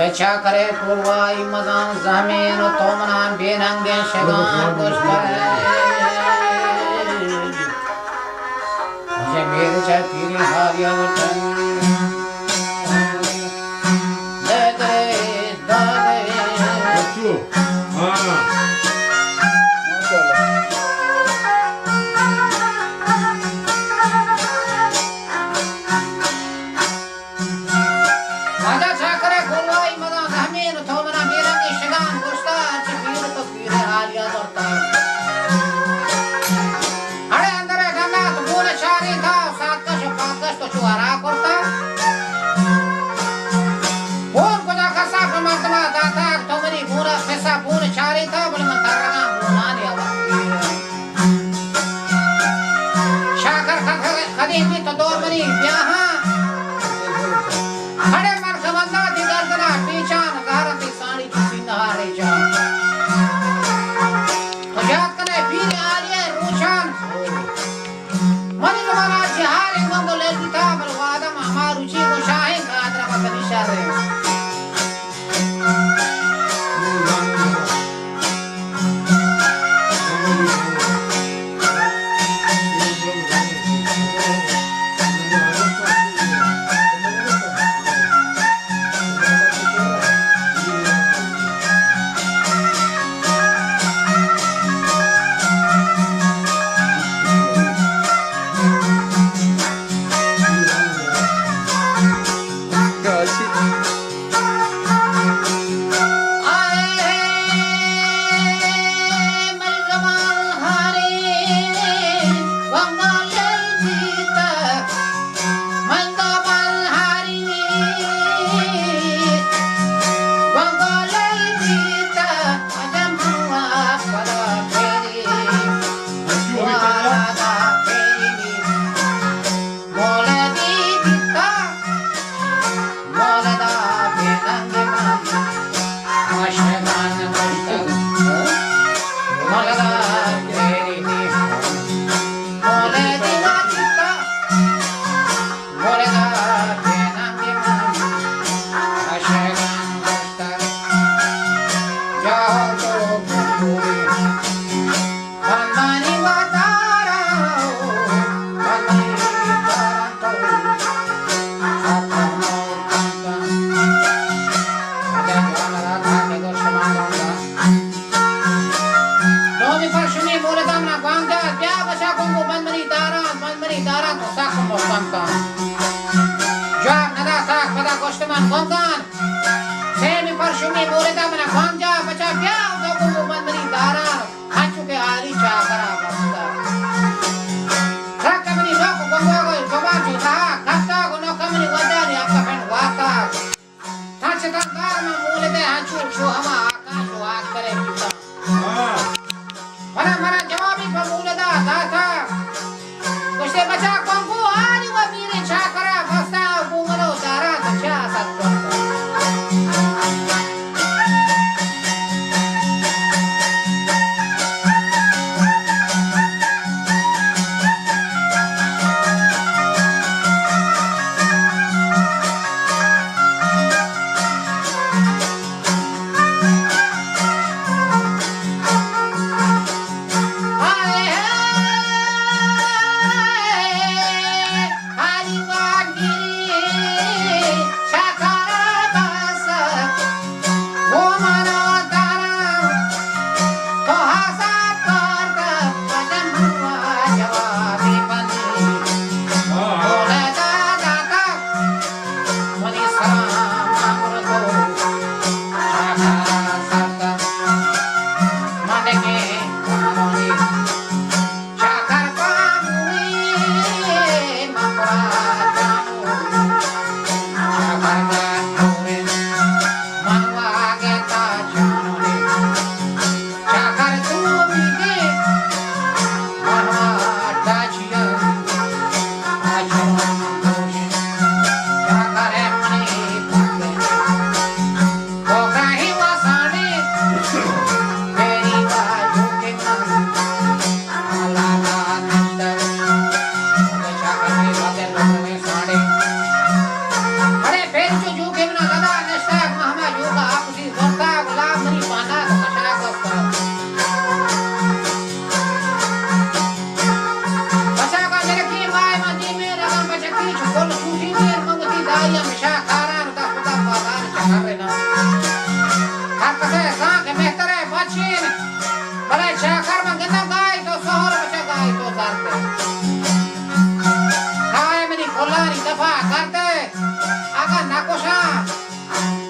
Vecha kare purvai mazan zamin tomanan benange shegan kushkare Mujhe mere cha piri hariya utan Tachia मारते काय money कोलारी दफा करते आगा नाकोशा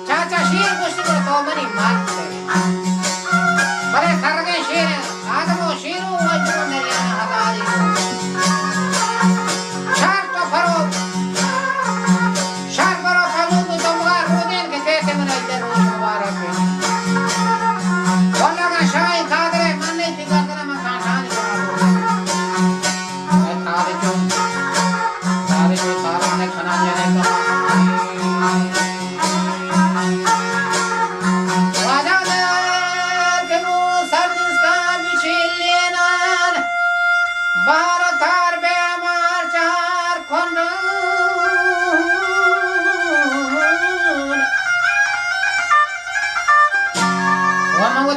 चाचा शीर कुश्ती को तो मनी मारते बड़े खरगे शीर आदमो शीरू वज्रो मेरी हदारी शार तो फरो फलो तो तुमगा रोदेन के तेते मन इधर रोज मुबारक है बोला का शाही खादरे मन्ने तिगा करा मैं खान करा तारे जो तारा ने खाना जाने का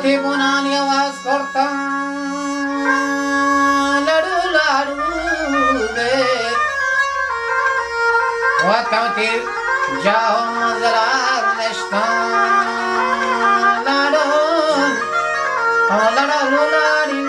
Te bonan आवाज करता लड़ू लड़ू दे वतते जाओ मजलार नश्ता लड़ो लड़ो लड़ी